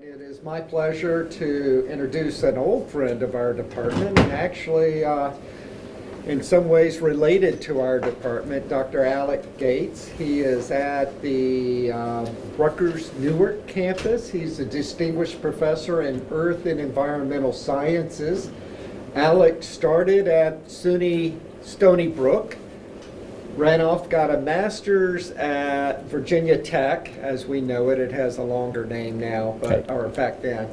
And it is my pleasure to introduce an old friend of our department, and actually in some ways related to our department, Dr. Alec Gates. He is at the Rutgers Newark campus. He's a distinguished professor in Earth and Environmental Sciences. Alec started at SUNY Stony Brook, ran off, got a master's at Virginia Tech, as we know it. It has a longer name now, but or back then.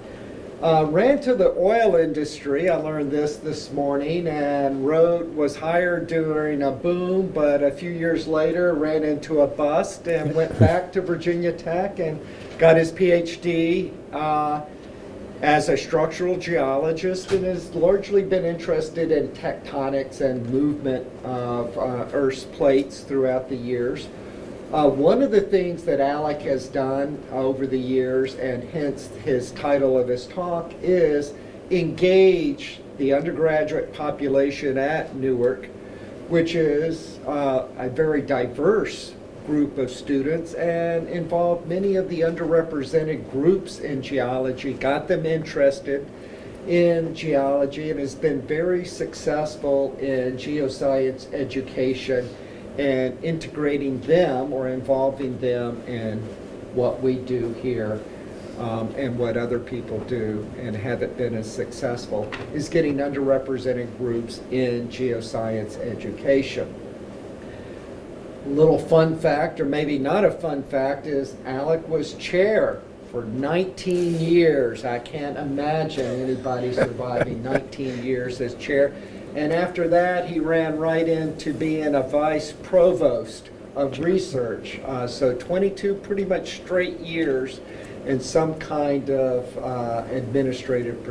Ran to the oil industry. I learned this morning, and was hired during a boom, but a few years later ran into a bust and went back to Virginia Tech and got his PhD as a structural geologist, and has largely been interested in tectonics and movement of Earth's plates throughout the years. One of the things that Alec has done over the years, and hence his title of his talk, is engage the undergraduate population at Newark, which is a very diverse group of students and involved many of the underrepresented groups in geology, got them interested in geology, and has been very successful in geoscience education and integrating them or involving them in what we do here and what other people do, and haven't been as successful, is getting underrepresented groups in geoscience education. Little fun fact, or maybe not a fun fact, is Alec was chair for 19 years. I can't imagine anybody surviving 19 years as chair. And after that, he ran right into being a vice provost of research. So 22 pretty much straight years in some kind of administrative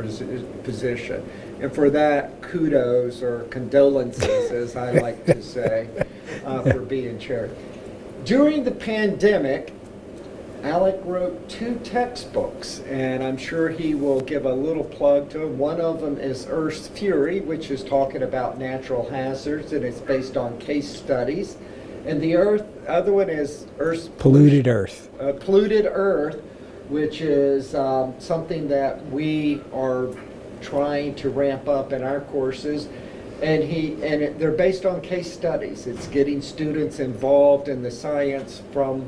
position. And for that, kudos or condolences, as I like to say, for being chair. During the pandemic, Alec wrote 2 textbooks, and I'm sure he will give a little plug to them. One of them is Earth's Fury, which is talking about natural hazards, and it's based on case studies. And the other one is Earth's Polluted Earth. Polluted Earth, which is something that we are trying to ramp up in our courses. And they're based on case studies. It's getting students involved in the science from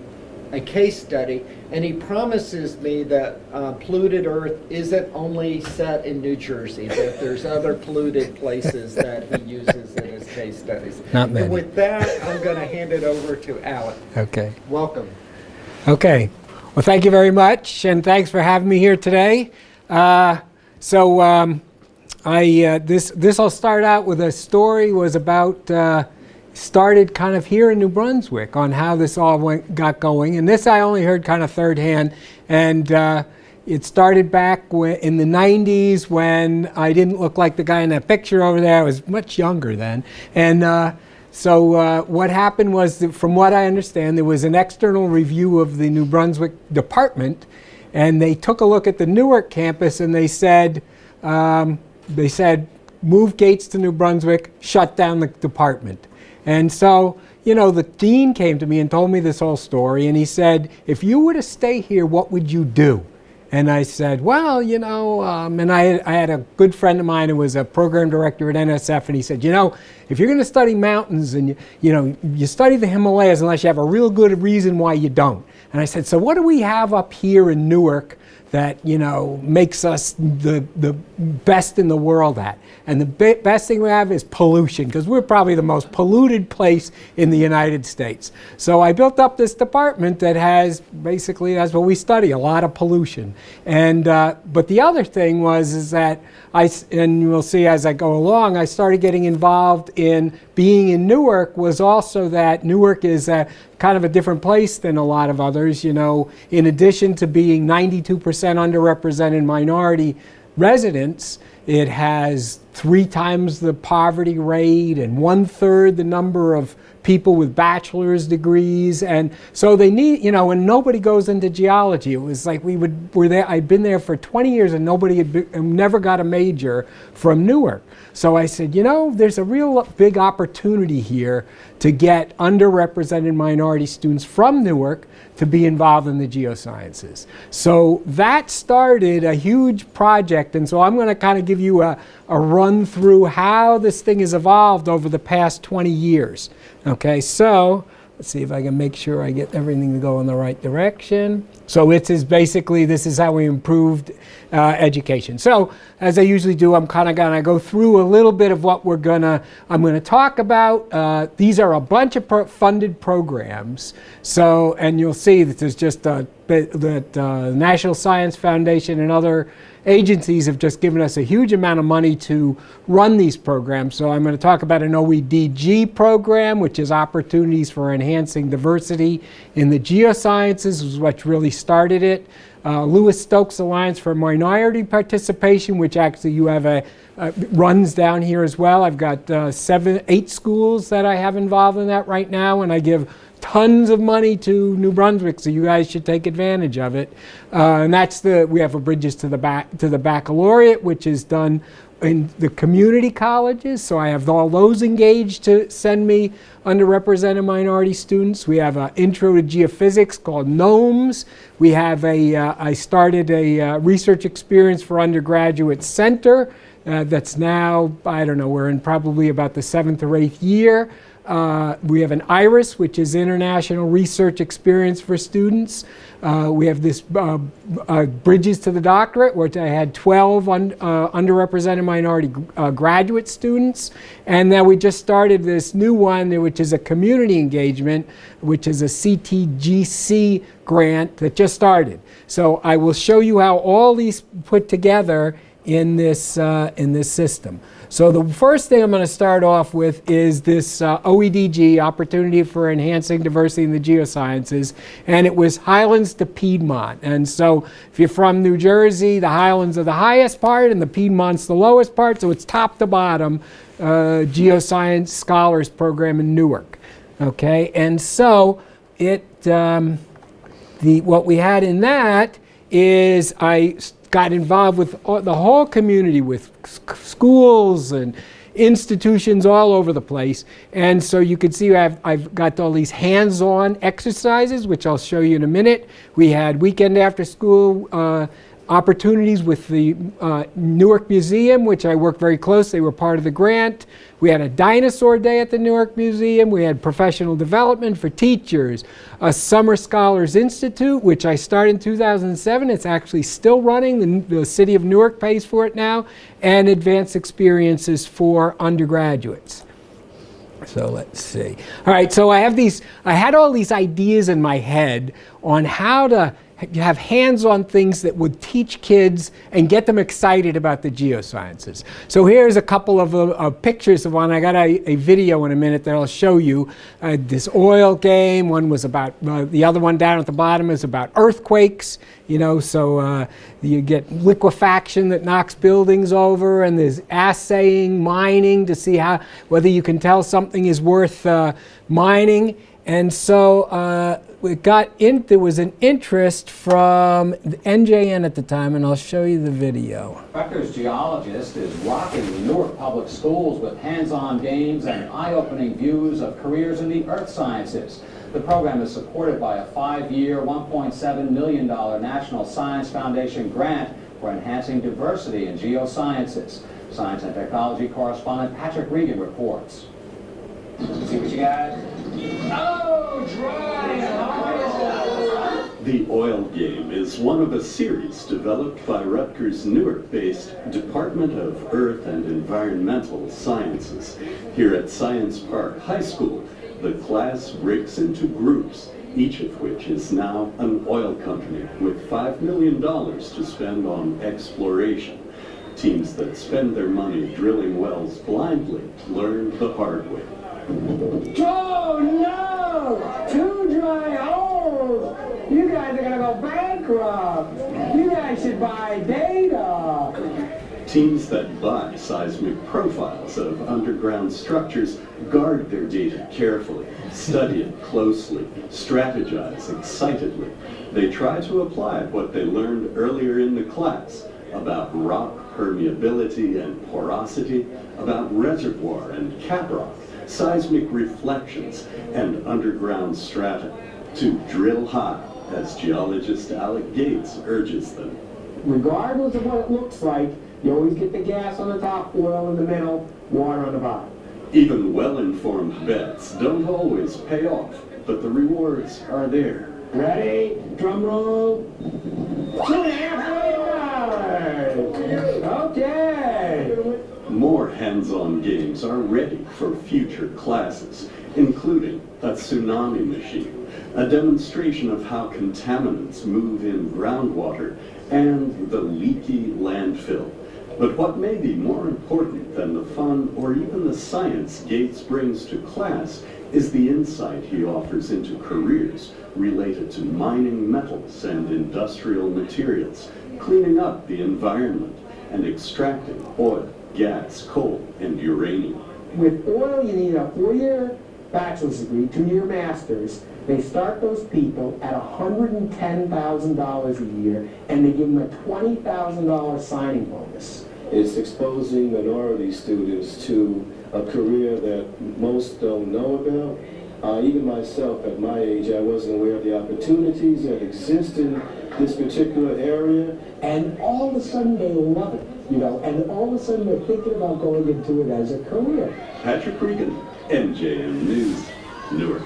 a case study, and he promises me that polluted Earth isn't only set in New Jersey, that there's other polluted places that he uses in his case studies. Not many. And with that, I'm going to hand it over to Alec. Okay. Welcome. Okay. Well, thank you very much, and thanks for having me here today. This will start out with a story. Was about started kind of here in New Brunswick on how this all got going, and this I only heard kind of third hand, and it started back in the 90s when I didn't look like the guy in that picture over there. I was much younger then, and so what happened was that, from what I understand, there was an external review of the New Brunswick department, and they took a look at the Newark campus, and they said move Gates to New Brunswick, shut down the department. And so, the dean came to me and told me this whole story, and he said, if you were to stay here, what would you do? And I said, well, and I had a good friend of mine who was a program director at NSF, and he said, if you're going to study mountains and you study the Himalayas unless you have a real good reason why you don't. And I said, so what do we have up here in Newark that makes us the best in the world at? And the best thing we have is pollution, because we're probably the most polluted place in the United States. So I built up this department that has, basically, that's what we study, a lot of pollution. And but the other thing is that and you'll see as I go along, I started getting involved in being in Newark. Was also that Newark is kind of a different place than a lot of others. In addition to being 92% underrepresented minority residents, it has 3 times the poverty rate and 1/3 the number of people with bachelor's degrees. And so they need, and nobody goes into geology. It was like we're there. I'd been there for 20 years and nobody never got a major from Newark. So I said, there's a real big opportunity here to get underrepresented minority students from Newark to be involved in the geosciences. So that started a huge project, and so I'm going to kind of give you a run through how this thing has evolved over the past 20 years. Okay, so let's see if I can make sure I get everything to go in the right direction. So this is how we improved education. So as I usually do, I'm kind of going to go through a little bit of what I'm going to talk about. These are a bunch of funded programs. So, and you'll see that there's just that National Science Foundation and other agencies have just given us a huge amount of money to run these programs. So I'm going to talk about an OEDG program, which is Opportunities for Enhancing Diversity in the Geosciences, is what really started it. Lewis Stokes Alliance for Minority Participation, which actually you have runs down here as well. I've got 8 schools that I have involved in that right now, and I give tons of money to New Brunswick, so you guys should take advantage of it. And we have a Bridges to the Baccalaureate, which is done in the community colleges. So I have all those engaged to send me underrepresented minority students. We have an Intro to Geophysics called GNOMES. We have I started a research experience for undergraduate center that's now, I don't know, we're in probably about the 7th or 8th year. We have an IRIS, which is International Research Experience for Students. We have this Bridges to the Doctorate, which I had 12 underrepresented minority graduate students. And then we just started this new one, which is a community engagement, which is a CTGC grant that just started. So I will show you how all these put together in this system. So the first thing I'm going to start off with is this OEDG, Opportunity for Enhancing Diversity in the Geosciences, and it was Highlands to Piedmont. And so if you're from New Jersey, the Highlands are the highest part and the Piedmont's the lowest part, so it's top to bottom Geoscience Scholars Program in Newark. Okay, and so what we had in that is I got involved with the whole community, with schools and institutions all over the place. And so you can see I've got all these hands-on exercises, which I'll show you in a minute. We had weekend after school opportunities with the Newark Museum, which I worked very close. They were part of the grant. We had a dinosaur day at the Newark Museum. We had professional development for teachers, a Summer Scholars Institute, which I started in 2007. It's actually still running. The city of Newark pays for it now, and advanced experiences for undergraduates. So let's see. All right, so I had all these ideas in my head on how to have hands-on things that would teach kids and get them excited about the geosciences. So here's a couple of pictures of one. I got a video in a minute that I'll show you. This oil game. One was about, the other one down at the bottom is about earthquakes. So you get liquefaction that knocks buildings over, and there's assaying, mining to see whether you can tell something is worth mining. And so there was an interest from the NJN at the time, and I'll show you the video. Rutgers geologist is rocking the Newark public schools with hands-on games and eye-opening views of careers in the earth sciences. The program is supported by a 5-year, $1.7 million National Science Foundation grant for enhancing diversity in geosciences. Science and technology correspondent Patrick Regan reports. See what you got? Oh, dry! The Oil Game is one of a series developed by Rutgers' Newark-based Department of Earth and Environmental Sciences. Here at Science Park High School, the class breaks into groups, each of which is now an oil company with $5 million to spend on exploration. Teams that spend their money drilling wells blindly learn the hard way. Oh no! Too dry holes! You guys are gonna go bankrupt! You guys should buy data! Teams that buy seismic profiles of underground structures guard their data carefully, study it closely, strategize excitedly. They try to apply what they learned earlier in the class about rock permeability and porosity, about reservoir and caprock, seismic reflections, and underground strata, to drill high, as geologist Alec Gates urges them. Regardless of what it looks like, you always get the gas on the top, oil in the middle, water on the bottom. Even well-informed bets don't always pay off, but the rewards are there. Ready? Drum roll. $2.5 million. Okay. More hands-on games are ready for future classes, including a tsunami machine, a demonstration of how contaminants move in groundwater, and the leaky landfill. But what may be more important than the fun or even the science Gates brings to class is the insight he offers into careers related to mining metals and industrial materials, cleaning up the environment, and extracting oil, gas, coal, and uranium. With oil, you need a 4-year bachelor's degree, 2-year master's. They start those people at $110,000 a year, and they give them a $20,000 signing bonus. It's exposing minority students to a career that most don't know about. Even myself, at my age, I wasn't aware of the opportunities that exist in this particular area. And all of a sudden they love it, and all of a sudden they're thinking about going into it as a career. Patrick Regan, NJM News, Newark.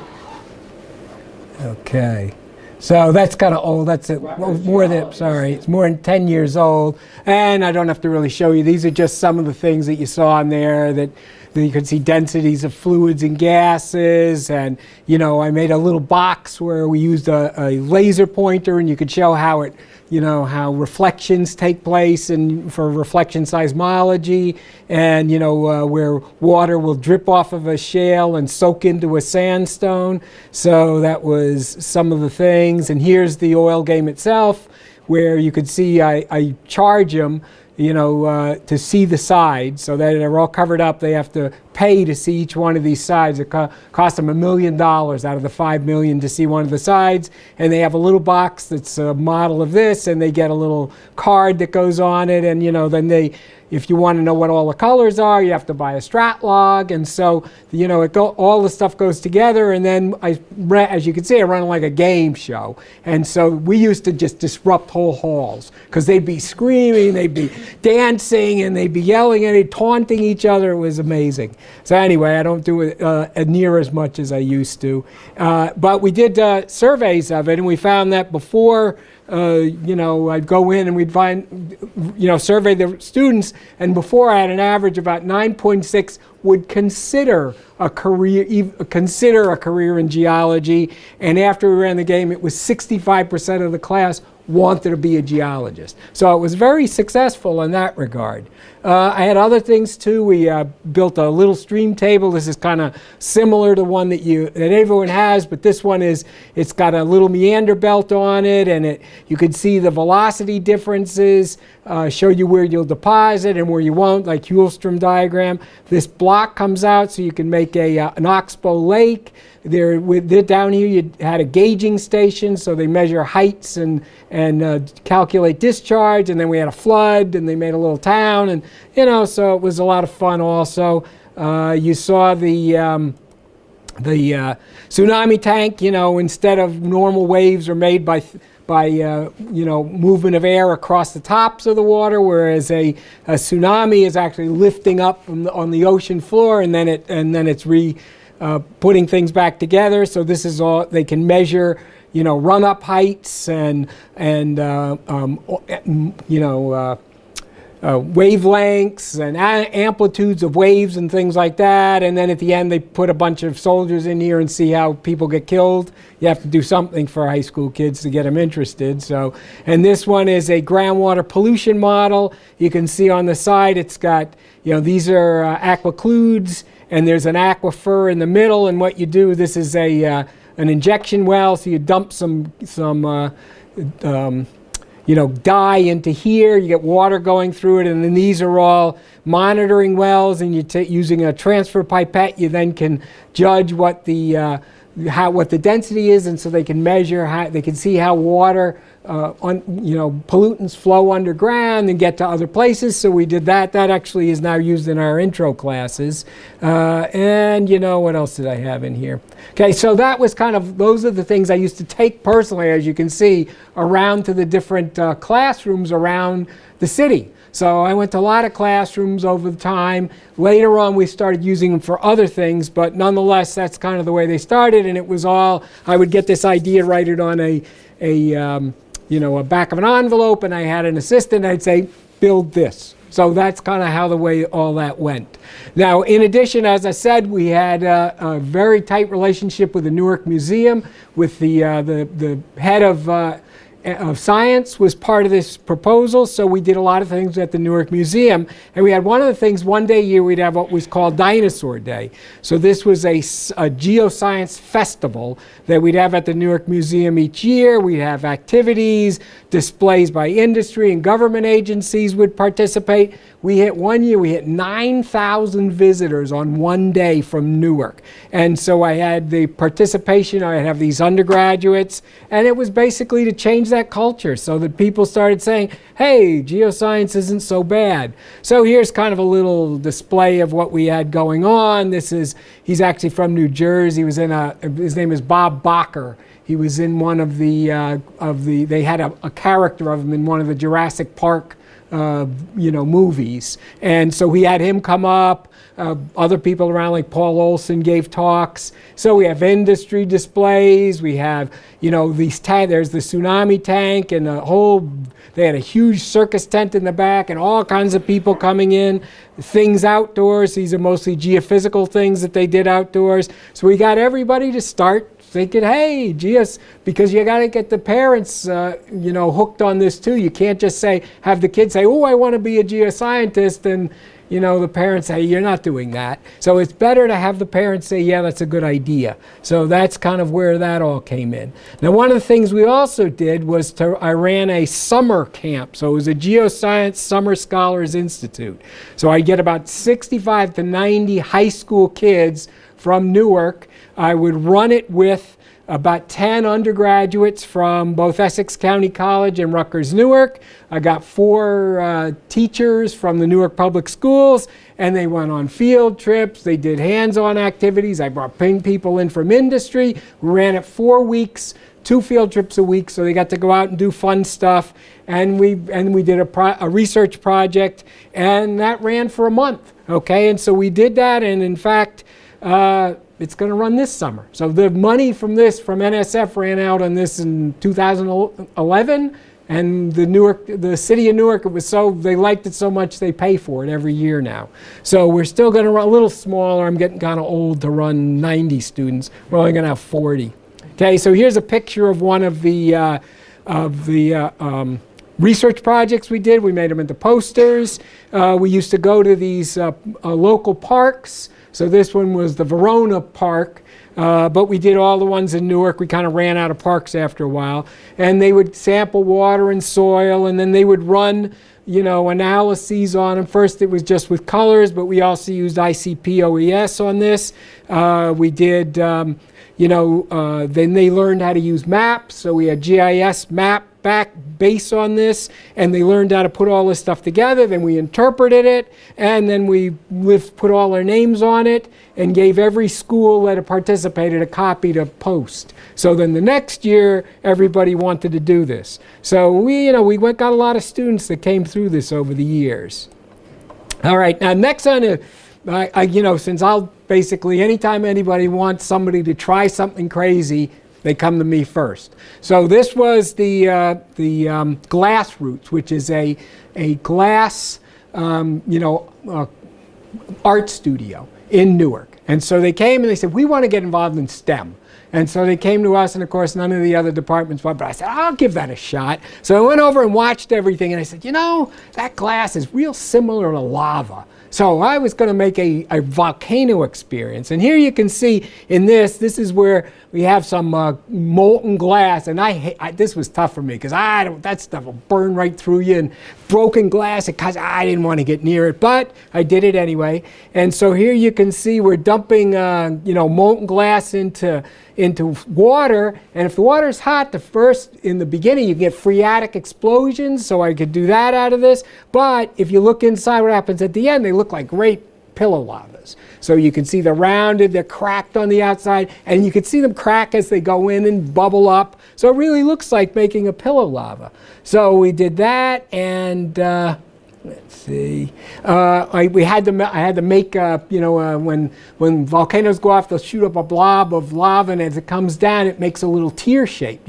Okay. So that's kind of old. That's more than, it's more than 10 years old. And I don't have to really show you. These are just some of the things that you saw in there that you could see densities of fluids and gases. And, I made a little box where we used a laser pointer, and you could show how it, how reflections take place and for reflection seismology, and, where water will drip off of a shale and soak into a sandstone. So that was some of the things. And here's the oil game itself, where you could see I charge them, to see the sides, so that they're all covered up. They have to pay to see each one of these sides. It costs them $1 million out of the $5 million to see one of the sides. And they have a little box that's a model of this, and they get a little card that goes on it. And then if you want to know what all the colors are, you have to buy a strat log. And so, all the stuff goes together. And then, as you can see, I run like a game show. And so we used to just disrupt whole halls, because they'd be screaming, they'd be dancing, and they'd be yelling at it, taunting each other. It was amazing. So anyway, I don't do it near as much as I used to. But we did surveys of it, and we found that before, I'd go in and we'd find, survey the students, and before I had an average about 9.6 would consider a career in geology, and after we ran the game, it was 65% of the class wanted to be a geologist. So it was very successful in that regard. I had other things too. We built a little stream table. This is kind of similar to one that everyone has, but this one it's got a little meander belt on it, and you can see the velocity differences, show you where you'll deposit and where you won't, like Hulstrom diagram. This block comes out so you can make an oxbow lake. Down here you had a gauging station, so they measure heights and calculate discharge, and then we had a flood, and they made a little town, and so it was a lot of fun also. You saw the tsunami tank, instead of normal waves are made by movement of air across the tops of the water, whereas a tsunami is actually lifting up on the ocean floor, and then it's putting things back together. So this is all they can measure, run-up heights and wavelengths and amplitudes of waves and things like that. And then at the end, they put a bunch of soldiers in here and see how people get killed. You have to do something for high school kids to get them interested. So, and this one is a groundwater pollution model. You can see on the side, it's got, these are aquicludes, and there's an aquifer in the middle. And what you do, this is an injection well, so you dump some dye into here. You get water going through it, and then these are all monitoring wells. And using a transfer pipette, you then can judge what the density is, and so they can measure they can see how water pollutants flow underground and get to other places. So we did that. That actually is now used in our intro classes. And what else did I have in here? Okay, so that was those are the things I used to take personally, as you can see, around to the different classrooms around the city. So I went to a lot of classrooms over the time. Later on, we started using them for other things, but nonetheless, that's kind of the way they started. And it was all, I would get this idea, write it on a back of an envelope, and I had an assistant. I'd say, build this. So that's kind of how the way all that went. Now, in addition, as I said, we had a very tight relationship with the Newark Museum, with the head of science was part of this proposal, so we did a lot of things at the Newark Museum. And we had one of the things, one day a year, we'd have what was called Dinosaur Day. So this was a geoscience festival that we'd have at the Newark Museum each year. We'd have activities, displays by industry, and government agencies would participate. One year we hit 9,000 visitors on one day from Newark. And so I had the participation, I'd have these undergraduates, and it was basically to change that culture so that people started saying, hey, geoscience isn't so bad. So here's kind of a little display of what we had going on. He's actually from New Jersey. His name is Bob Bacher. He was in one of they had a character of him in one of the Jurassic Park movies. And so we had him come up. Other people around, like Paul Olson, gave talks. So we have industry displays. We have, these there's the tsunami tank, and they had a huge circus tent in the back, and all kinds of people coming in. Things outdoors. These are mostly geophysical things that they did outdoors. So we got everybody to start thinking, hey, because you got to get the parents, hooked on this too. You can't just have the kids say, oh, I want to be a geoscientist, and the parents say, you're not doing that. So it's better to have the parents say, yeah, that's a good idea. So that's kind of where that all came in. Now, one of the things we also did was I ran a summer camp. So it was a Geoscience Summer Scholars Institute. So I get about 65 to 90 high school kids from Newark. I would run it with about 10 undergraduates from both Essex County College and Rutgers Newark. I got 4 teachers from the Newark Public Schools, and they went on field trips. They did hands-on activities. I brought people in from industry. We ran it 4 weeks, 2 field trips a week, so they got to go out and do fun stuff. And we did a research project, and that ran for a month. Okay, and so we did that, and in fact, it's going to run this summer. So the money from NSF ran out on this in 2011, and the city of Newark, they liked it so much they pay for it every year now. So we're still going to run a little smaller. I'm getting kind of old to run 90 students. We're only going to have 40. Okay, so here's a picture of one of the research projects we did. We made them into posters. We used to go to these local parks. So this one was the Verona Park, but we did all the ones in Newark. We kind of ran out of parks after a while. And they would sample water and soil, and then they would run, analyses on them. First it was just with colors, but we also used ICP-OES on this. We did, then they learned how to use maps. So we had GIS map base on this, and they learned how to put all this stuff together. Then we interpreted it, and then we put all their names on it and gave every school that participated a copy to post. So then the next year, everybody wanted to do this. So we got a lot of students that came through this over the years. All right, now next on since I'll basically, anytime anybody wants somebody to try something crazy, they come to me first. So this was the Glass Roots, which is a glass, art studio in Newark. And so they came and they said, we want to get involved in STEM. And so they came to us, and of course none of the other departments went, but I said, I'll give that a shot. So I went over and watched everything, and I said, that glass is real similar to lava. So I was going to make a volcano experience. And here you can see in this is where we have some molten glass. And this was tough for me because that stuff will burn right through you. And broken glass, because I didn't want to get near it. But I did it anyway. And so here you can see we're dumping molten glass into water, and if the water is hot, in the beginning you get phreatic explosions, so I could do that out of this. But if you look inside, what happens at the end, they look like great pillow lavas. So you can see they're rounded, they're cracked on the outside, and you can see them crack as they go in and bubble up. So it really looks like making a pillow lava. So we did that, and let's see. I had to make, when volcanoes go off, they'll shoot up a blob of lava, and as it comes down, it makes a little tear shape,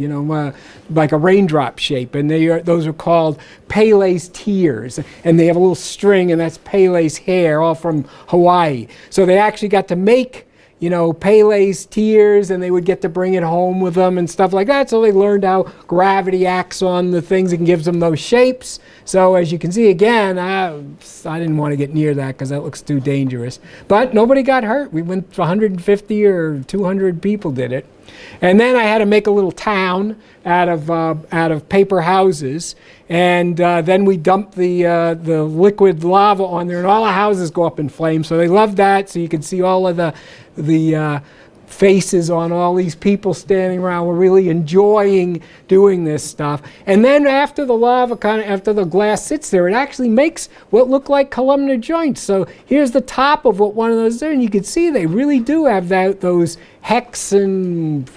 like a raindrop shape. And those are called Pele's tears. And they have a little string, and that's Pele's hair, all from Hawaii. So they actually got to make Pele's tears, and they would get to bring it home with them and stuff like that. So they learned how gravity acts on the things and gives them those shapes. So as you can see, again, I didn't want to get near that because that looks too dangerous. But nobody got hurt. We went 150 or 200 people did it. And then I had to make a little town out of paper houses, and then we dumped the liquid lava on there, and all the houses go up in flames. So they loved that. So you can see all of the faces on all these people standing around. We're really enjoying doing this stuff. And then after the lava, after the glass sits there, it actually makes what look like columnar joints. So here's the top of what one of those is, and you can see they really do have those hex and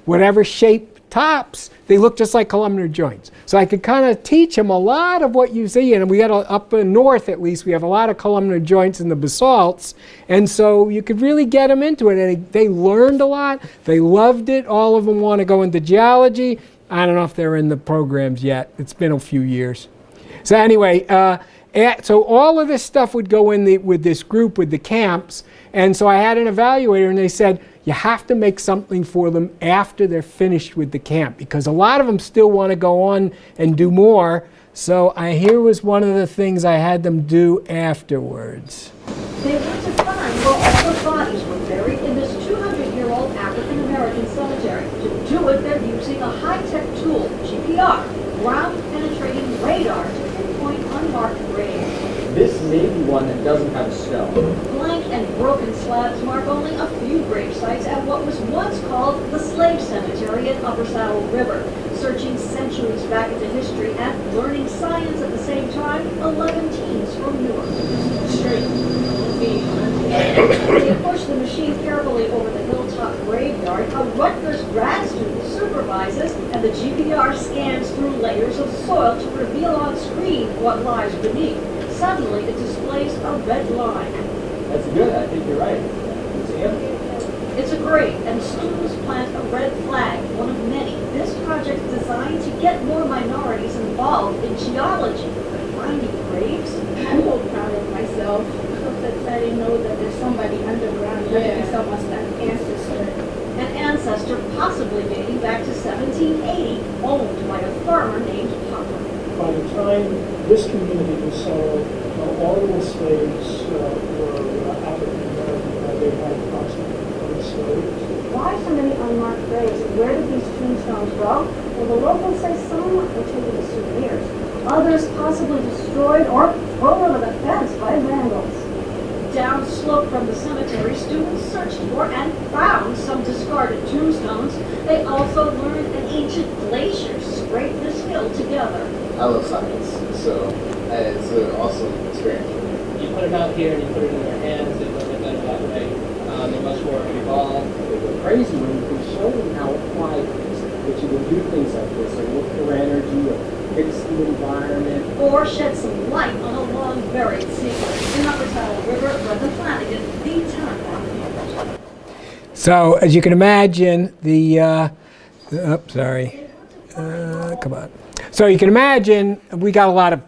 whatever shape tops. They look just like columnar joints. So I could kind of teach them a lot of what you see, and we got up in north at least, we have a lot of columnar joints in the basalts, and so you could really get them into it, and they learned a lot. They loved it. All of them want to go into geology. I don't know if they're in the programs yet. It's been a few years. So anyway, so all of this stuff would go in with this group with the camps, and so I had an evaluator, and they said, you have to make something for them after they're finished with the camp, because a lot of them still want to go on and do more. So here was one of the things I had them do afterwards. They went to find where all the bodies were buried in this 200-year-old African-American cemetery. To do it, they're using a high-tech tool, GPR, ground-penetrating radar, to pinpoint unmarked graves. This may be one that doesn't have a stone. Blank and broken slabs mark only a few grave sites at what was once called the Slave Cemetery at Upper Saddle River. Searching centuries back into history and learning science at the same time, 11 teams from Newark. They push the machine carefully over the hilltop graveyard. A Rutgers grad student supervises, and the GPR scans through layers of soil to reveal on screen what lies beneath. Suddenly, it displays a red line. That's good. I think you're right. Museum? It's a grave, and students plant a red flag, one of many. This project is designed to get more minorities involved in geology. But finding graves? I'm so proud of myself because I didn't know that there's somebody underground looking at someone's ancestor. An ancestor possibly dating back to 1780, owned by a farmer named Papa. By the time this community was settled, all of the slaves were African American. They had approximately 20 slaves. Why so many unmarked graves? And where did these tombstones go? Well, the locals say some were taken as souvenirs. Others possibly destroyed or thrown over the fence by vandals. Downslope from the cemetery, students searched for and found some discarded tombstones. They also learned an ancient glacier scraped this hill together. I love science, so it's an awesome experience. You put it out here and you put it in their hands, they look at it that way. They're much more evolved. They go crazy when you can show them how applied it is, that you can do things like this, or look for energy, or fix the environment. Or shed some light on a long buried secret. In Upper Saddle River, Brother Flanagan, the time. So as you can imagine, come on. So you can imagine we got a lot of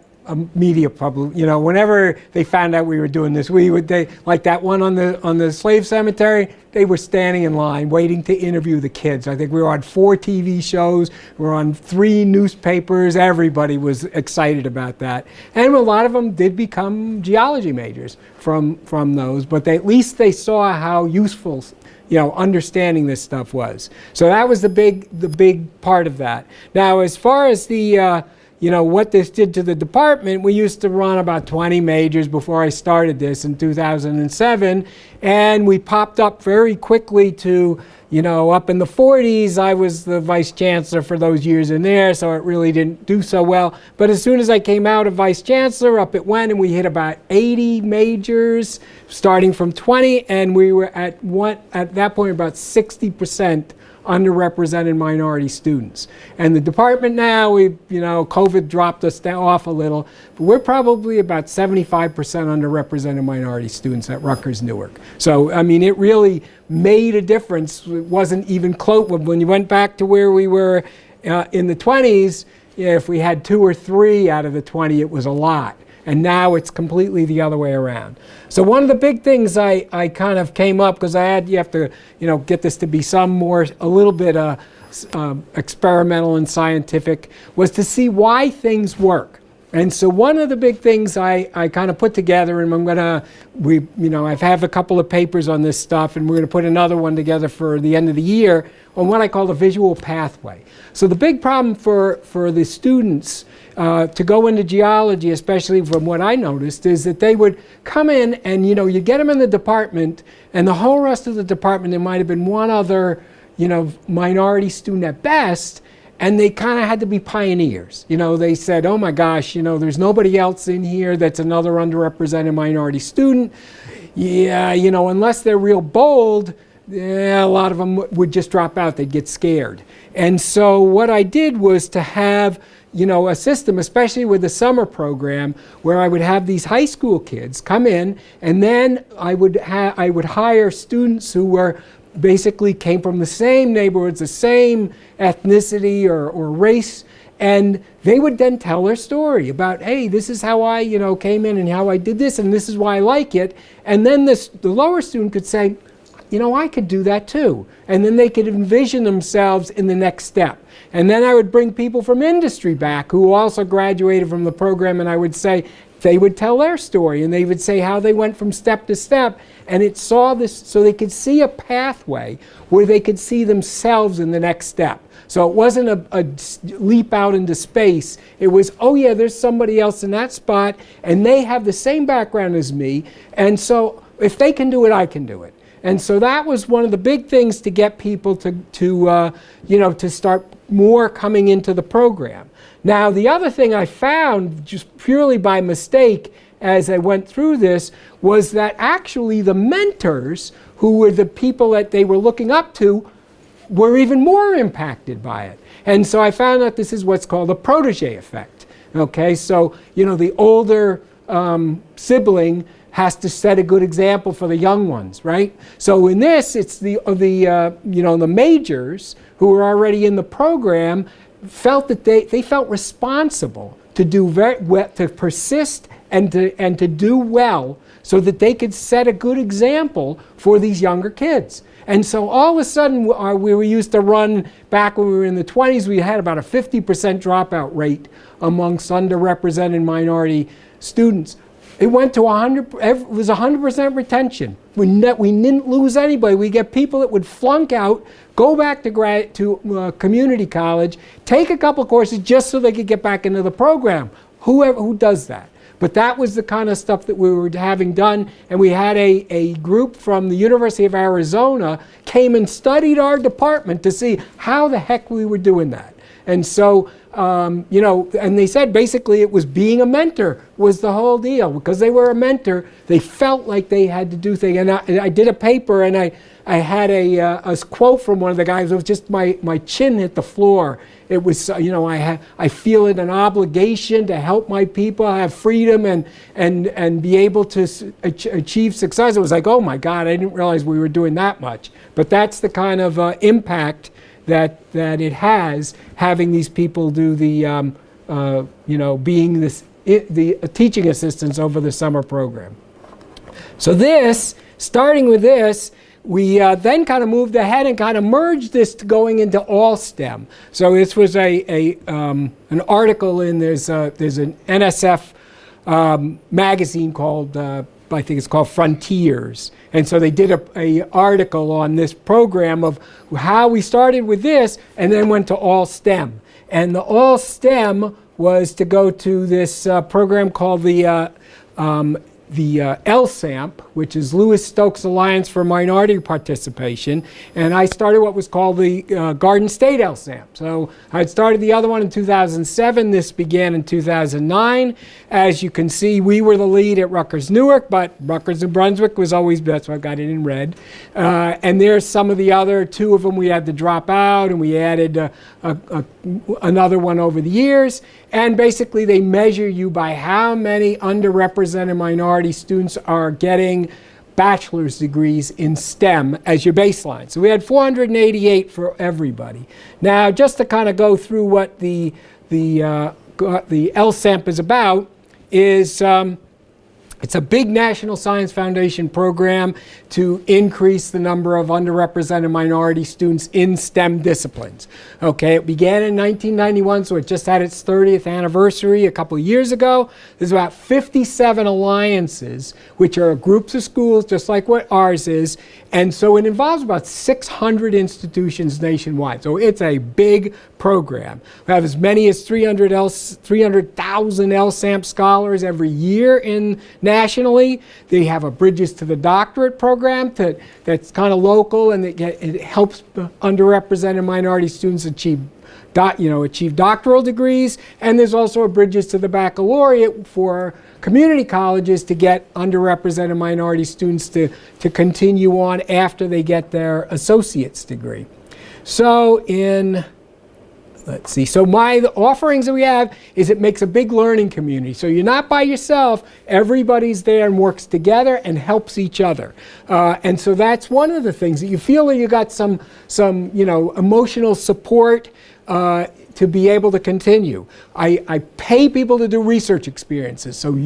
media public, whenever they found out we were doing this, they like that one on the slave cemetery, they were standing in line waiting to interview the kids. I think we were on 4 TV shows, we were on 3 newspapers, everybody was excited about that. And a lot of them did become geology majors from those, but at least they saw how useful understanding this stuff was. So that was the big part of that. Now, as far as the what this did to the department, we used to run about 20 majors before I started this in 2007, and we popped up very quickly to, up in the 40s. I was the vice chancellor for those years in there, so it really didn't do so well. But as soon as I came out of vice chancellor, up it went, and we hit about 80 majors, starting from 20, and we were at that point about 60% underrepresented minority students. And the department now, COVID dropped us off a little, but we're probably about 75% underrepresented minority students at Rutgers Newark. So, I mean, it really made a difference. It wasn't even close. When you went back to where we were in the 20s, if we had 2 or 3 out of the 20, it was a lot. And now it's completely the other way around. So one of the big things I kind of came up, because you have to get this to be a little bit experimental and scientific, was to see why things work. And so one of the big things I kind of put together, and I've had a couple of papers on this stuff, and we're going to put another one together for the end of the year on what I call the visual pathway. So the big problem for the students to go into geology, especially from what I noticed, is that they would come in and, you get them in the department, and the whole rest of the department, there might have been one other, minority student at best, and they kind of had to be pioneers. They said, oh my gosh, there's nobody else in here that's another underrepresented minority student. Yeah, unless they're real bold, a lot of them would just drop out. They'd get scared. And so what I did was to have a system, especially with the summer program, where I would have these high school kids come in, and then I would hire students who were basically came from the same neighborhoods, the same ethnicity or race, and they would then tell their story about, hey, this is how I came in and how I did this, and this is why I like it. And then the lower student could say, I could do that too. And then they could envision themselves in the next step. And then I would bring people from industry back who also graduated from the program, and I would say, they would tell their story, and they would say how they went from step to step, and it saw this, so they could see a pathway where they could see themselves in the next step. So it wasn't a leap out into space. It was, oh yeah, there's somebody else in that spot, and they have the same background as me, and so if they can do it, I can do it. And so that was one of the big things to get people to start more coming into the program. Now, the other thing I found, just purely by mistake as I went through this, was that actually the mentors, who were the people that they were looking up to, were even more impacted by it. And so I found out this is what's called a protege effect. Okay, so the older sibling has to set a good example for the young ones, right? So in this, it's the majors who were already in the program felt that they felt responsible to do to persist and to do well, so that they could set a good example for these younger kids. And so all of a sudden, we were used to run, back when we were in the 20s, we had about a 50% dropout rate amongst underrepresented minority students. It went to 100. It was 100% retention. We didn't lose anybody. We get people that would flunk out, go back to community college, take a couple courses just so they could get back into the program. Who does that? But that was the kind of stuff that we were having done, and we had a group from the University of Arizona came and studied our department to see how the heck we were doing that. And so, and they said basically it was being a mentor was the whole deal. Because they were a mentor, they felt like they had to do things. And I did a paper, and I had a quote from one of the guys. It was just my chin hit the floor. It was, I feel it an obligation to help my people have freedom and be able to achieve success. It was like, oh my God, I didn't realize we were doing that much. But that's the kind of impact that it has, having these people do the, being this teaching assistants over the summer program. So this, starting with this, we then kind of moved ahead and kind of merged this to going into all STEM. So this was an article in, there's an NSF magazine called, I think it's called Frontiers. And so they did a article on this program of how we started with this and then went to all STEM. And the all STEM was to go to this program called the LSAMP, which is Lewis Stokes Alliance for Minority Participation, and I started what was called the Garden State LSAMP. So I started the other one in 2007. This began in 2009. As you can see, we were the lead at Rutgers Newark, but Rutgers New Brunswick was always, that's why I got it in red. And there's some of the other, two of them we had to drop out, and we added another one over the years. And basically they measure you by how many underrepresented minority students are getting bachelor's degrees in STEM as your baseline. So we had 488 for everybody. Now, just to kind of go through what the LSAMP is about, is it's a big National Science Foundation program to increase the number of underrepresented minority students in STEM disciplines. Okay, it began in 1991, so it just had its 30th anniversary a couple of years ago. There's about 57 alliances, which are groups of schools just like what ours is, and so it involves about 600 institutions nationwide. So it's a big program. We have as many as 300,000 LSAMP scholars every year nationally. They have a Bridges to the Doctorate program that's kind of local, and it helps underrepresented minority students achieve doctoral degrees. And there's also a Bridges to the Baccalaureate for community colleges to get underrepresented minority students to continue on after they get their associate's degree. So let's see. So the offerings that we have is it makes a big learning community. So you're not by yourself. Everybody's there and works together and helps each other. And so that's one of the things that you feel that you got some emotional support to be able to continue. I pay people to do research experiences. So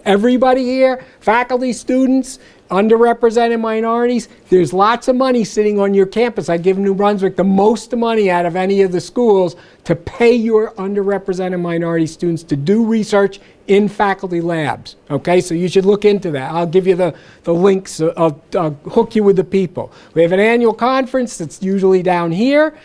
everybody here, faculty, students, underrepresented minorities, there's lots of money sitting on your campus. I give New Brunswick the most money out of any of the schools to pay your underrepresented minority students to do research in faculty labs. Okay, so you should look into that. I'll give you the links. I'll hook you with the people. We have an annual conference that's usually down here.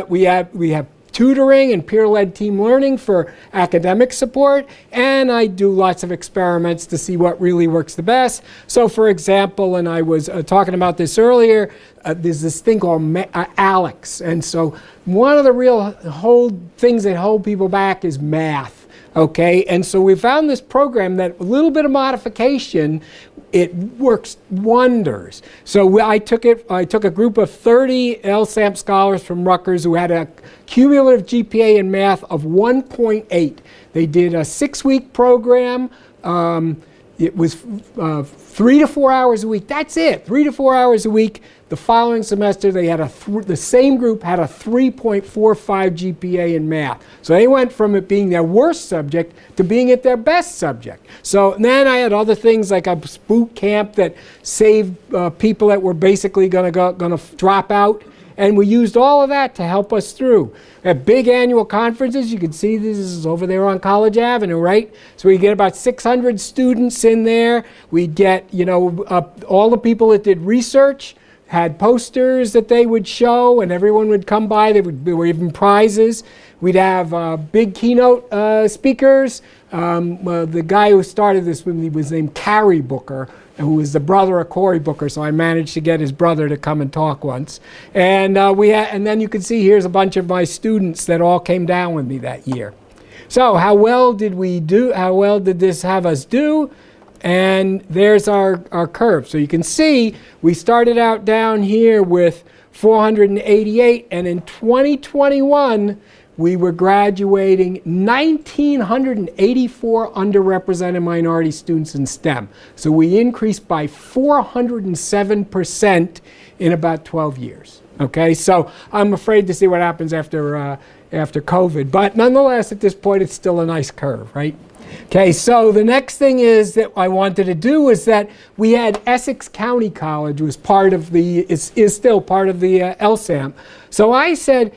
We have tutoring and peer-led team learning for academic support, and I do lots of experiments to see what really works the best. So for example, and I was talking about this earlier, there's this thing called ALEX, and so one of the real things that hold people back is math. Okay, and so we found this program that a little bit of modification, it works wonders. So I took a group of 30 LSAMP scholars from Rutgers who had a cumulative GPA in math of 1.8. They did a 6-week program. It was 3 to 4 hours a week. That's it, 3 to 4 hours a week. The following semester, they had the same group had a 3.45 GPA in math. So they went from it being their worst subject to being it their best subject. So then I had other things like a boot camp that saved people that were basically going to drop out. And we used all of that to help us through. At big annual conferences, you can see this is over there on College Avenue, right? So we get about 600 students in there. We'd get, all the people that did research had posters that they would show, and everyone would come by. There were even prizes. We'd have big keynote speakers. The guy who started this with me was named Carrie Booker, who was the brother of Cory Booker, so I managed to get his brother to come and talk once. And and then you can see here's a bunch of my students that all came down with me that year. So how well did we do? How well did this have us do? And there's our curve. So you can see we started out down here with 488, and in 2021, we were graduating 1,984 underrepresented minority students in STEM. So we increased by 407% in about 12 years. Okay, so I'm afraid to see what happens after COVID. But nonetheless, at this point, it's still a nice curve, right? Okay, so the next thing is that I wanted to do is that we had Essex County College was part of the, is still part of the LSAMP. So I said,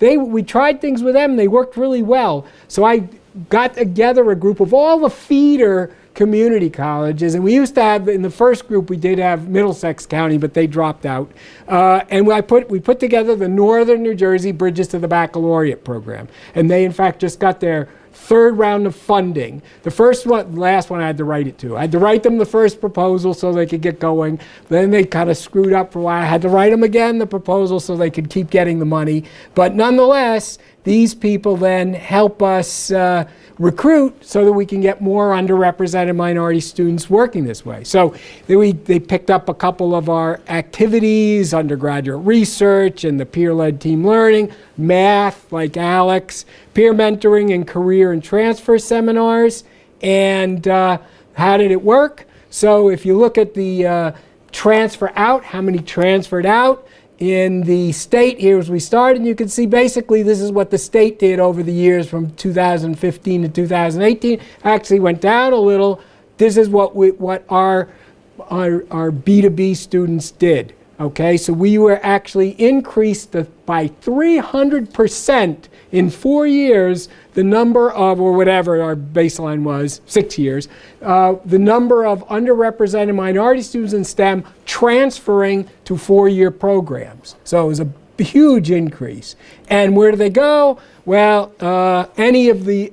we tried things with them, they worked really well. So I got together a group of all the feeder community colleges, and we used to have, in the first group we did have Middlesex County, but they dropped out. And we put together the Northern New Jersey Bridges to the Baccalaureate program. And they in fact just got their third round of funding. The last one I had to write it to. I had to write them the first proposal so they could get going. Then they kind of screwed up for a while. I had to write them again, the proposal, so they could keep getting the money. But nonetheless, these people then help us recruit so that we can get more underrepresented minority students working this way. So they picked up a couple of our activities, undergraduate research and the peer-led team learning, math like Alex, peer mentoring and career and transfer seminars. And how did it work? So if you look at the transfer out, how many transferred out, in the state, here as we started, you can see basically this is what the state did over the years from 2015 to 2018. Actually went down a little. This is what our B2B students did. Okay, so we were actually increased by 300% in 4 years the number of, or whatever our baseline was, 6 years, the number of underrepresented minority students in STEM transferring to 4-year programs. So it was a huge increase. And where do they go? Well, any of the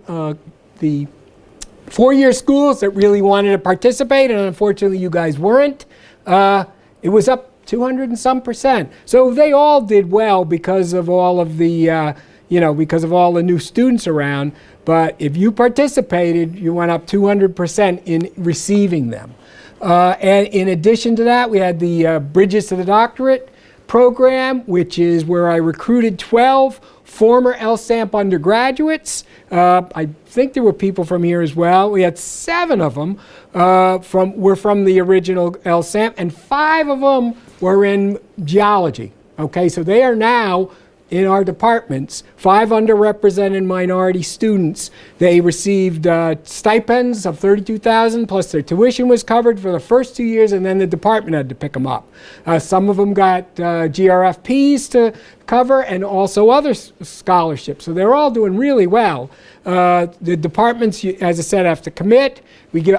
4-year schools that really wanted to participate, and unfortunately you guys weren't, it was up 200 and some %. So they all did well because of all of the, because of all the new students around. But if you participated, you went up 200% in receiving them. And in addition to that, we had the Bridges to the Doctorate program, which is where I recruited 12 former LSAMP undergraduates. I think there were people from here as well. We had 7 of them were from the original LSAMP, and 5 of them were in geology. Okay, so they are now in our departments, 5 underrepresented minority students. They received stipends of $32,000 plus their tuition was covered for the first 2 years, and then the department had to pick them up. Some of them got GRFPs to cover and also other scholarships. So they're all doing really well. The departments, as I said, have to commit.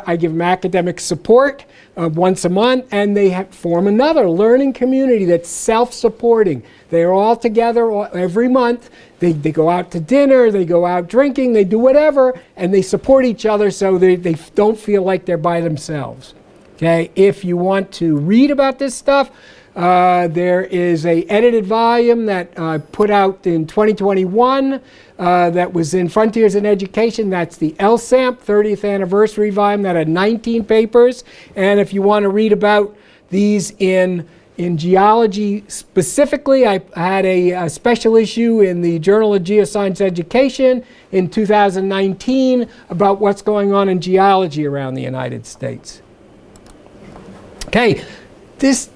I give them academic support once a month, and they form another learning community that's self-supporting. They're all together every month. They go out to dinner, they go out drinking, they do whatever, and they support each other so they don't feel like they're by themselves. Okay, if you want to read about this stuff, there is an edited volume that I put out in 2021 that was in Frontiers in Education. That's the LSAMP 30th anniversary volume that had 19 papers. And if you want to read about these in geology specifically, I had a special issue in the Journal of Geosciences Education in 2019 about what's going on in geology around the United States. Okay, the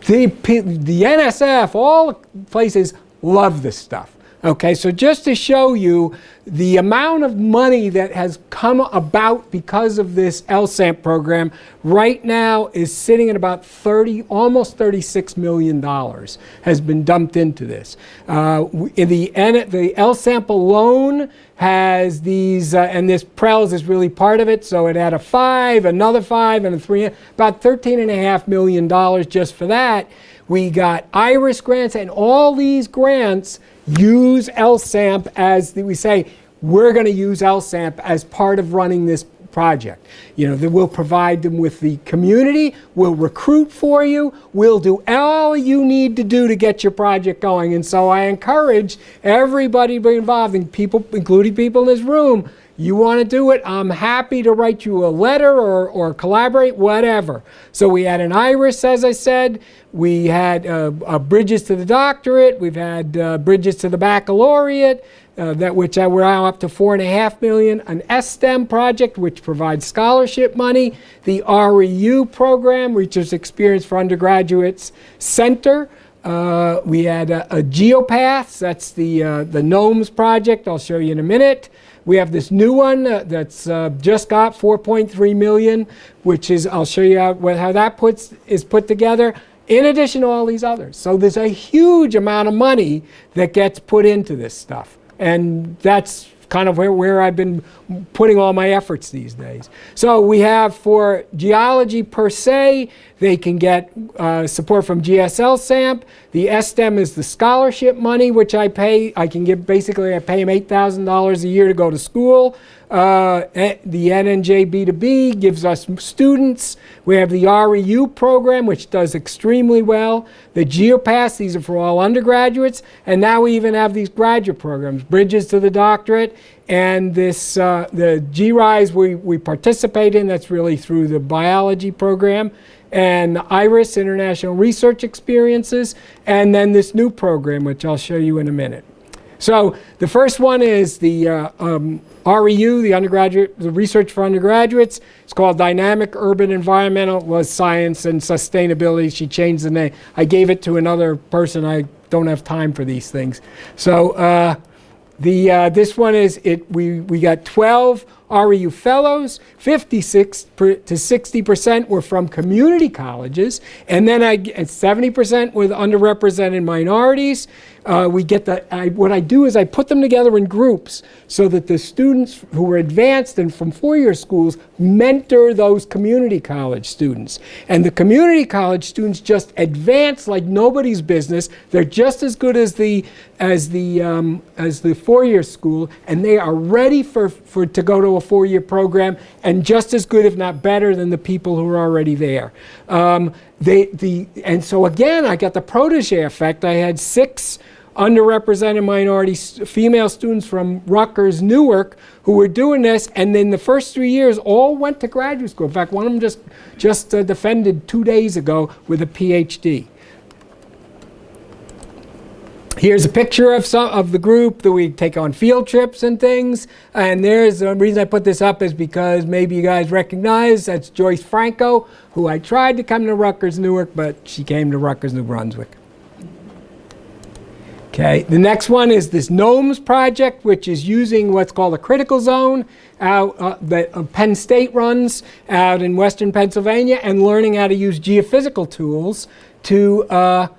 NSF, all places love this stuff. Okay, so just to show you the amount of money that has come about because of this LSAMP program right now is sitting at about almost $36 million has been dumped into this. The LSAMP alone has these, and this PRELS is really part of it, so it had a 5, another 5, and a 3, about $13.5 million just for that. We got IRIS grants, and all these grants use LSAMP as we say, we're going to use LSAMP as part of running this project. That we'll provide them with the community, we'll recruit for you, we'll do all you need to do to get your project going. And so I encourage everybody to be involved, including people in this room. You want to do it, I'm happy to write you a letter or collaborate, whatever. So we had an IRIS, as I said. We had Bridges to the Doctorate. We've had Bridges to the Baccalaureate, which we're now up to $4.5 million. An STEM project, which provides scholarship money. The REU program, Research Experience for Undergraduates Center, We had a Geopaths, that's the GNOMES project, I'll show you in a minute. We have this new one that's just got 4.3 million, which is, I'll show you how that is put together, in addition to all these others. So there's a huge amount of money that gets put into this stuff. And that's kind of where I've been putting all my efforts these days. So we have for geology per se, they can get support from GSL-SAMP. The STEM is the scholarship money, which I pay. I can give, basically I pay them $8,000 a year to go to school. The NNJ B2B gives us students. We have the REU program, which does extremely well. The GeoPass, these are for all undergraduates. And now we even have these graduate programs, Bridges to the Doctorate. And this, the GRISE we participate in, that's really through the biology program. And IRIS, International Research Experiences. And then this new program, which I'll show you in a minute. So the first one is the REU, the research for undergraduates. It's called Dynamic Urban Environmental Science and Sustainability. She changed the name. I gave it to another person. I don't have time for these things. So this one is, we got 12 REU fellows, 56 to 60% were from community colleges, and then 70% with underrepresented minorities. We get what I do is I put them together in groups so that the students who are advanced and from four-year schools mentor those community college students. And the community college students just advance like nobody's business. They're just as good as the four-year school, and they are ready to go to a four-year program, and just as good, if not better, than the people who are already there. And so again, I got the protege effect. I had 6 underrepresented minority female students from Rutgers, Newark, who were doing this, and in the first 3 years, all went to graduate school. In fact, one of them just defended 2 days ago with a PhD. Here's a picture of the group that we take on field trips and things. And there's the reason I put this up is because maybe you guys recognize that's Joyce Franco, who I tried to come to Rutgers, Newark, but she came to Rutgers, New Brunswick. Okay, the next one is this GNOMES project, which is using what's called a critical zone that Penn State runs out in western Pennsylvania, and learning how to use geophysical tools to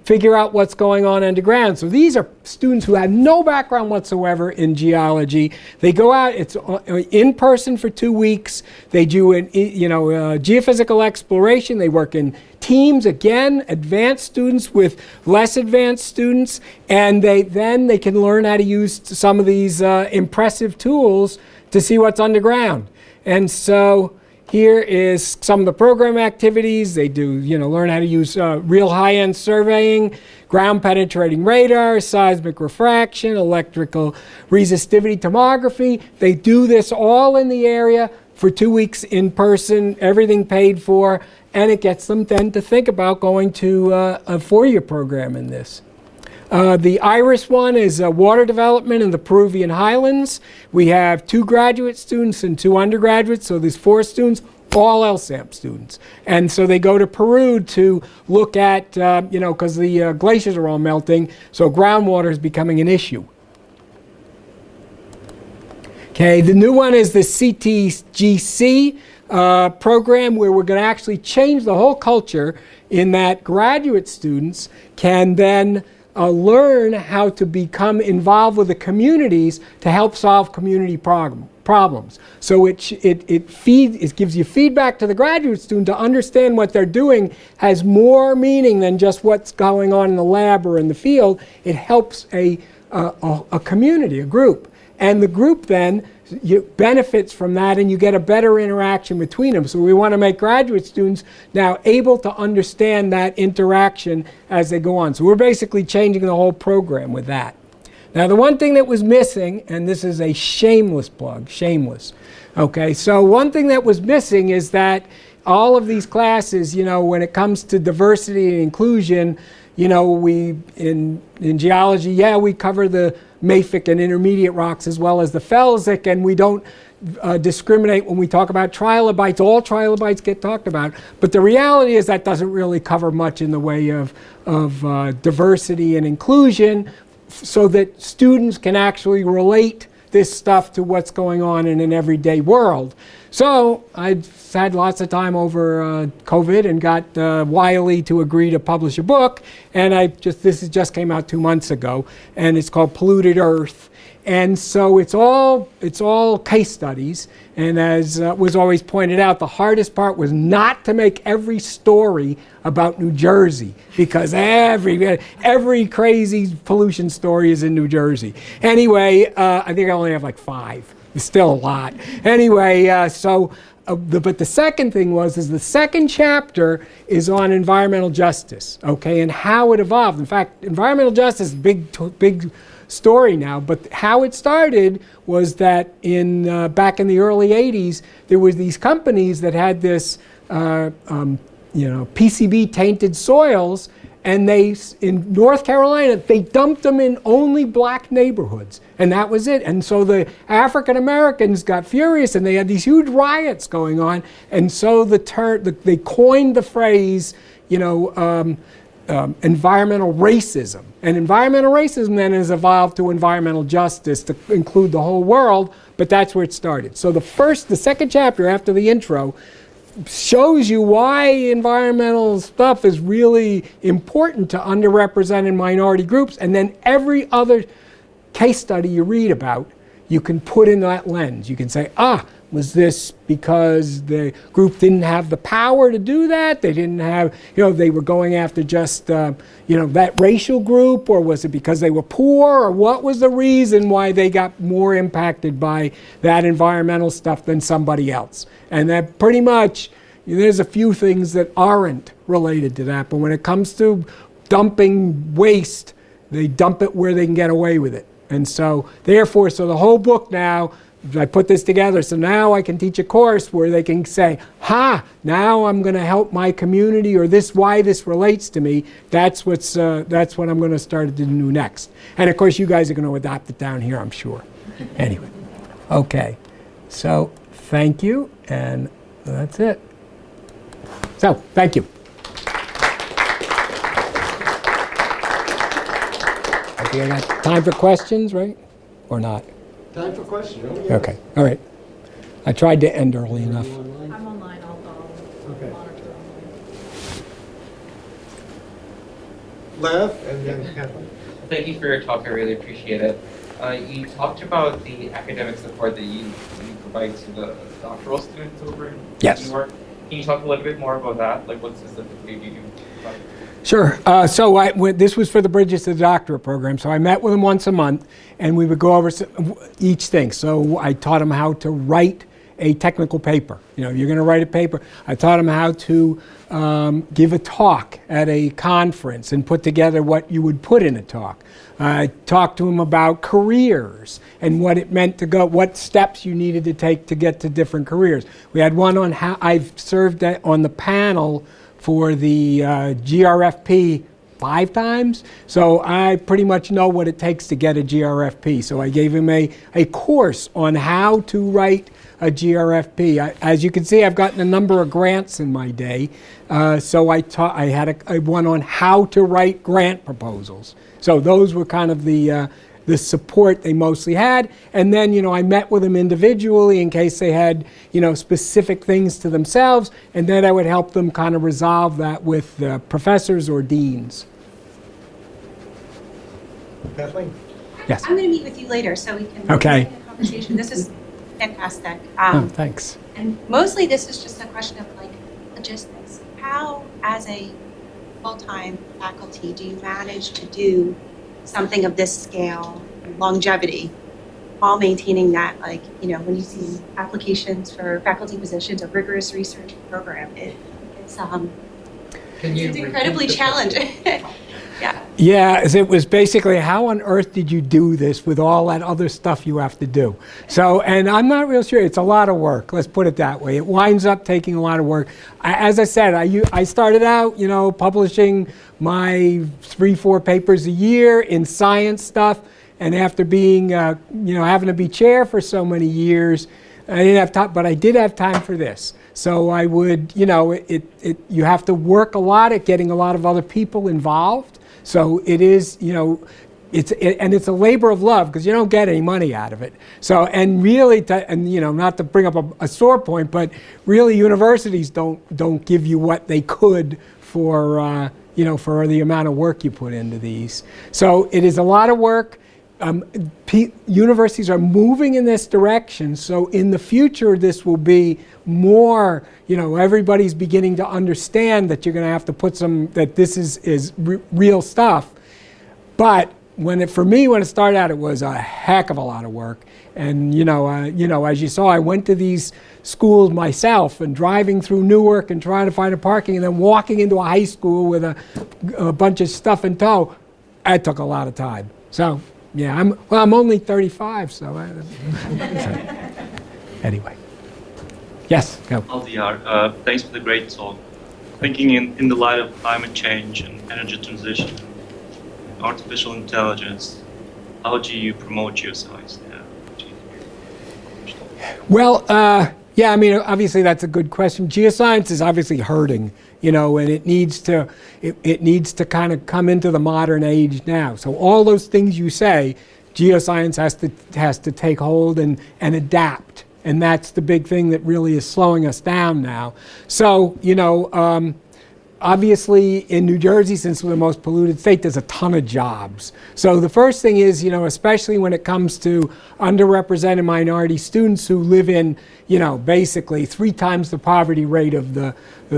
figure out what's going on underground. So these are students who have no background whatsoever in geology. They go out, it's in person for 2 weeks. They do geophysical exploration. They work in teams, again, advanced students with less advanced students, and they can learn how to use some of these impressive tools to see what's underground. And so here is some of the program activities. They do, learn how to use real high-end surveying, ground penetrating radar, seismic refraction, electrical resistivity tomography. They do this all in the area for 2 weeks in person, everything paid for, and it gets them then to think about going to a four-year program in this. The IRIS one is water development in the Peruvian highlands. We have 2 graduate students and 2 undergraduates, so there's 4 students, all LSAMP students. And so they go to Peru to look at, because the glaciers are all melting, so groundwater is becoming an issue. Okay, the new one is the CTGC program, where we're going to actually change the whole culture in that graduate students can then learn how to become involved with the communities to help solve community problems. So it gives you feedback to the graduate student to understand what they're doing has more meaning than just what's going on in the lab or in the field. It helps a community, a group. And the group then benefits from that, and you get a better interaction between them. So we want to make graduate students now able to understand that interaction as they go on. So we're basically changing the whole program with that. Now, the one thing that was missing, and this is a shameless plug, shameless. Okay, so one thing that was missing is that all of these classes, when it comes to diversity and inclusion, we in geology, we cover the mafic and intermediate rocks as well as the felsic, and we don't discriminate when we talk about trilobites. All trilobites get talked about, but the reality is that doesn't really cover much in the way of diversity and inclusion, so that students can actually relate this stuff to what's going on in an everyday world. So I had lots of time over COVID and got Wiley to agree to publish a book, and this just came out 2 months ago, and it's called Polluted Earth. And so it's all case studies, and as was always pointed out, the hardest part was not to make every story about New Jersey, because every crazy pollution story is in New Jersey. Anyway, I think I only have like 5. It's still a lot. Anyway, but the second thing is the second chapter is on environmental justice, okay, and how it evolved. In fact, environmental justice is big story now, but how it started was that back in the early 80s, there was these companies that had this PCB tainted soils, and in North Carolina, they dumped them in only black neighborhoods, and that was it. And so the African Americans got furious, and they had these huge riots going on, and so they coined the phrase, environmental racism. And environmental racism then has evolved to environmental justice to include the whole world, but that's where it started. So the second chapter after the intro shows you why environmental stuff is really important to underrepresented minority groups, and then every other case study you read about, you can put in that lens. You can say, was this because the group didn't have the power to do that? They didn't have, they were going after just, that racial group, or was it because they were poor, or what was the reason why they got more impacted by that environmental stuff than somebody else? And that pretty much, there's a few things that aren't related to that, but when it comes to dumping waste, they dump it where they can get away with it. And so, therefore, the whole book now, I put this together, so now I can teach a course where they can say, now I'm going to help my community, or why this relates to me. That's what I'm going to start to do next. And of course, you guys are going to adopt it down here, I'm sure. Anyway, okay. So thank you, and that's it. So thank you. Okay, I got time for questions, right? Or not? Time for questions. Okay, all right. I tried to end early enough. I'm online, I'll Okay. monitor online. Lev, and then Kathleen. Thank you for your talk, I really appreciate it. You talked about the academic support that you provide to the doctoral students over in New York. Can you talk a little bit more about that? Like, what specifically do you provide? Sure. This was for the Bridges to the Doctorate program. So I met with them once a month, and we would go over each thing. So I taught them how to write a technical paper. You're going to write a paper. I taught them how to give a talk at a conference and put together what you would put in a talk. I talked to them about careers and what it meant to go, what steps you needed to take to get to different careers. We had one on how I've served on the panel for the GRFP 5 times, so I pretty much know what it takes to get a GRFP. So I gave him a course on how to write a GRFP. As you can see, I've gotten a number of grants in my day, so I had a one on how to write grant proposals. So those were kind of the support they mostly had. And then, I met with them individually in case they had, specific things to themselves. And then I would help them kind of resolve that with professors or deans. Kathleen? Yes. I'm going to meet with you later so we can have a conversation. This is fantastic. Thanks. And mostly this is just a question of logistics. How, as a full-time faculty, do you manage to do something of this scale, longevity, while maintaining that, when you see applications for faculty positions, a rigorous research program, it's incredibly challenging. Yeah, it was basically, how on earth did you do this with all that other stuff you have to do? So, and I'm not real sure. It's a lot of work. Let's put it that way. It winds up taking a lot of work. As I said, I started out, publishing my 3-4 papers a year in science stuff. And after being, having to be chair for so many years, I didn't have time, but I did have time for this. So I would, you know, you have to work a lot at getting a lot of other people involved. So it is, you know, it's a labor of love because you don't get any money out of it. So, and really, and you know, not to bring up a sore point, but really universities don't give you what they could for, you know, for the amount of work you put into these. So it is a lot of work. Universities are moving in this direction, so in the future this will be more, you know, everybody's beginning to understand that you're going to have to put that this is real stuff. But for me, when it started out, it was a heck of a lot of work. And you know, as you saw, I went to these schools myself and driving through Newark and trying to find a parking and then walking into a high school with a bunch of stuff in tow. It took a lot of time. So yeah, I'm only 35, so anyway. Yes, go. Aldiar, thanks for the great talk. Thinking in the light of climate change and energy transition, artificial intelligence, how do you promote geoscience now? Well, yeah, I mean, obviously that's a good question. Geoscience is obviously hurting, you know, and it needs to kind of come into the modern age now. So all those things you say, geoscience has to take hold and adapt, and that's the big thing that really is slowing us down now. So, you know, obviously in New Jersey, since we're the most polluted state, there's a ton of jobs. So the first thing is, you know, especially when it comes to underrepresented minority students who live in, you know, basically 3 times the poverty rate of the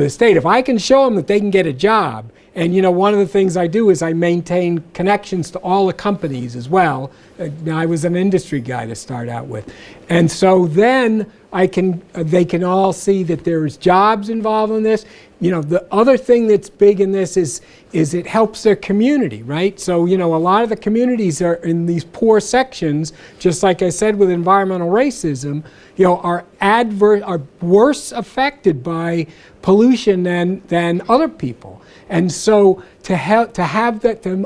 state. If I can show them that they can get a job, and you know, one of the things I do is I maintain connections to all the companies as well. I was an industry guy to start out with. And so then they can all see that there's jobs involved in this. You know, the other thing that's big in this is it helps their community, right? So, you know, a lot of the communities are in these poor sections, just like I said with environmental racism, you know, are worse affected by pollution than other people. And so to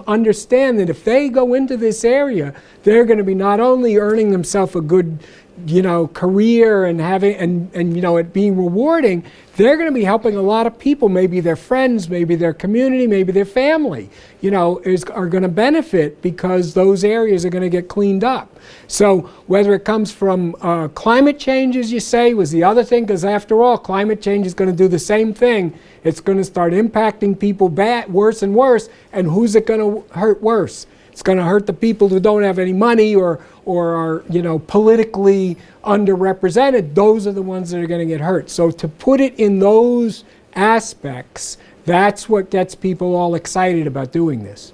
understand that if they go into this area, they're going to be not only earning themselves a good, you know, career and having and you know, it being rewarding, they're going to be helping a lot of people, maybe their friends, maybe their community, maybe their family, you know, are going to benefit because those areas are going to get cleaned up. So whether it comes from climate change, as you say, was the other thing, because after all, climate change is going to do the same thing. It's going to start impacting people worse and worse, and who's it going to hurt worse? It's going to hurt the people who don't have any money or are, you know, politically underrepresented. Those are the ones that are going to get hurt. So to put it in those aspects, that's what gets people all excited about doing this.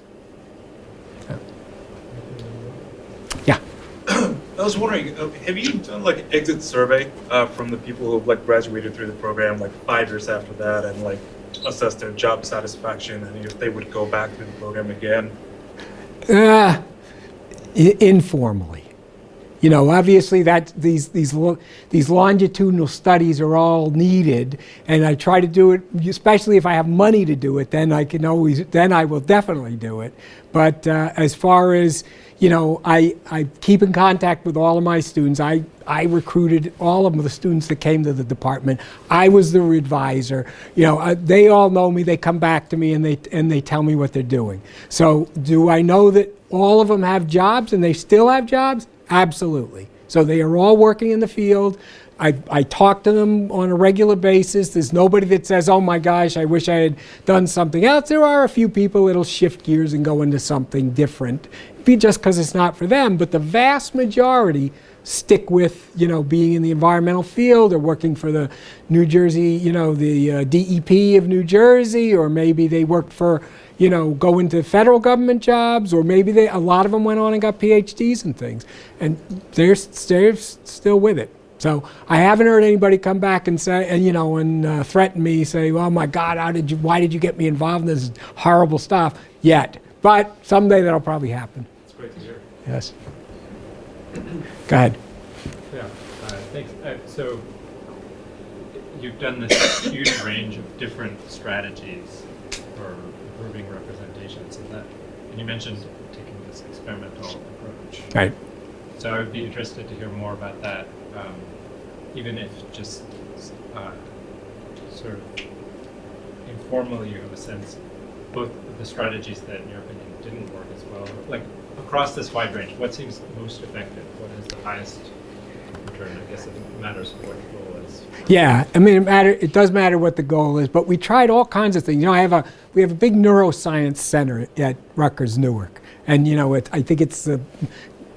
Yeah. I was wondering, have you done like an exit survey from the people who like graduated through the program like 5 years after that, and like assess their job satisfaction and if they would go back through the program again? Informally. You know, obviously that these longitudinal studies are all needed, and I try to do it, especially if I have money to do it, then I will definitely do it. But as far as, you know, I keep in contact with all of my students. I recruited all of the students that came to the department. I was the advisor. You know, they all know me. They come back to me and they tell me what they're doing. So do I know that all of them have jobs and they still have jobs? Absolutely. So they are all working in the field. I talk to them on a regular basis. There's nobody that says, oh my gosh, I wish I had done something else. There are a few people that'll shift gears and go into something different, just because it's not for them. But the vast majority stick with, you know, being in the environmental field or working for the New Jersey, you know, the DEP of New Jersey, or maybe they worked for, you know, go into federal government jobs, or maybe a lot of them went on and got PhDs and things, and they're still with it. So I haven't heard anybody come back and say, and you know, and threaten me, say, "Oh my God, why did you get me involved in this horrible stuff?" Yet, but someday that'll probably happen. That's great to hear. Yes. Go ahead. Yeah, thanks. So you've done this huge range of different strategies for improving representations, and you mentioned taking this experimental approach. Right. So I would be interested to hear more about that. even if just sort of informally you have a sense, both of the strategies that in your opinion didn't work as well, like across this wide range, what seems most effective? What has the highest return? I guess it matters what the goal is. Yeah, I mean, it does matter what the goal is, but we tried all kinds of things. You know, we have a big neuroscience center at Rutgers Newark, and you know, I think it's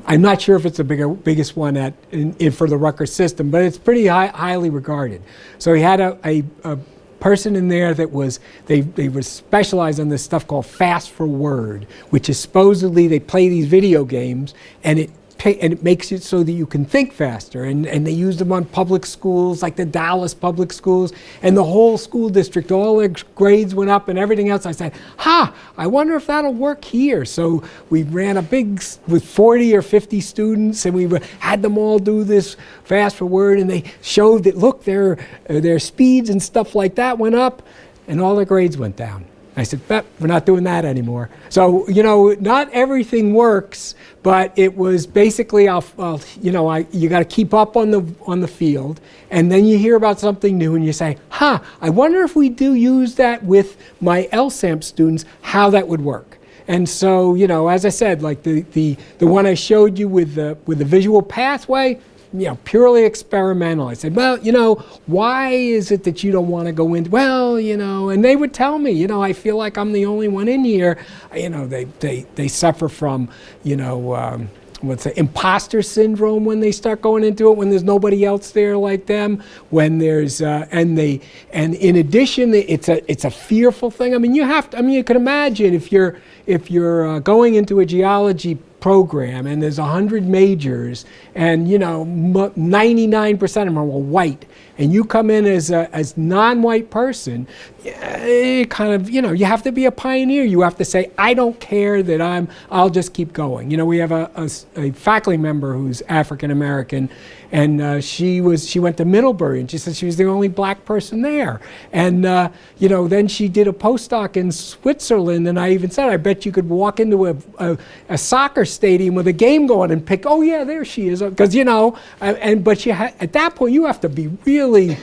I'm not sure if it's the biggest one for the Rutgers system, but it's pretty highly regarded. So we had a person in there that was, they were specialized on this stuff called fast for word, which is supposedly they play these video games and it makes it so that you can think faster. And they used them on public schools, like the Dallas public schools, and the whole school district, all their grades went up and everything else. I said, I wonder if that'll work here. So we ran a big, with 40 or 50 students, and we had them all do this fast for word, and they showed that, look, their speeds and stuff like that went up, and all their grades went down. I said, we're not doing that anymore. So, you know, not everything works, but it was basically, you got to keep up on the field, and then you hear about something new and you say, I wonder if we do use that with my LSAMP students, how that would work. And so, you know, as I said, like the one I showed you with the visual pathway, you know, purely experimental. I said, well, you know, why is it that you don't want to go in? Well, you know, and they would tell me, you know, I feel like I'm the only one in here. You know, they suffer from, you know, what's it, imposter syndrome when they start going into it, when there's nobody else there like them, when there's and in addition, it's a fearful thing. I mean, you can imagine if you're going into a geology program and there's 100 majors and, you know, 99% of them are white, and you come in as non-white person, it kind of, you know, you have to be a pioneer. You have to say, I don't care that I'll just keep going. You know, we have a faculty member who's African American, and she went to Middlebury, and she said she was the only black person there. And you know, then she did a postdoc in Switzerland, and I even said, I bet you could walk into a soccer stadium with a game going and pick, oh yeah, there she is, because, you know, but at that point you have to be really,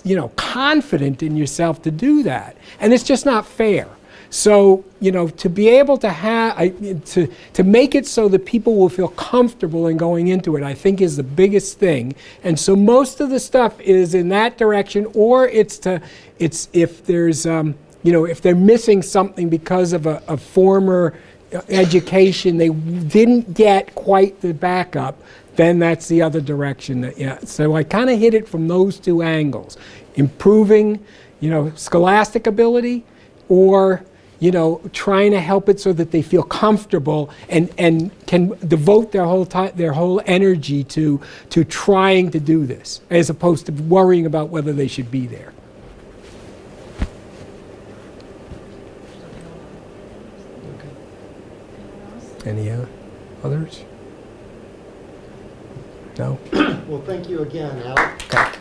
you know, confident in yourself to do that, and it's just not fair. So, you know, to be able to to make it so that people will feel comfortable in going into it, I think is the biggest thing. And so most of the stuff is in that direction, or it's if there's, you know, if they're missing something because of a former education, they didn't get quite the backup, then that's the other direction. So I kind of hit it from those two angles. Improving, you know, scholastic ability, or, you know, trying to help it so that they feel comfortable and can devote their whole energy to trying to do this, as opposed to worrying about whether they should be there. Okay. Any others? No? Well, thank you again, Alec. Okay.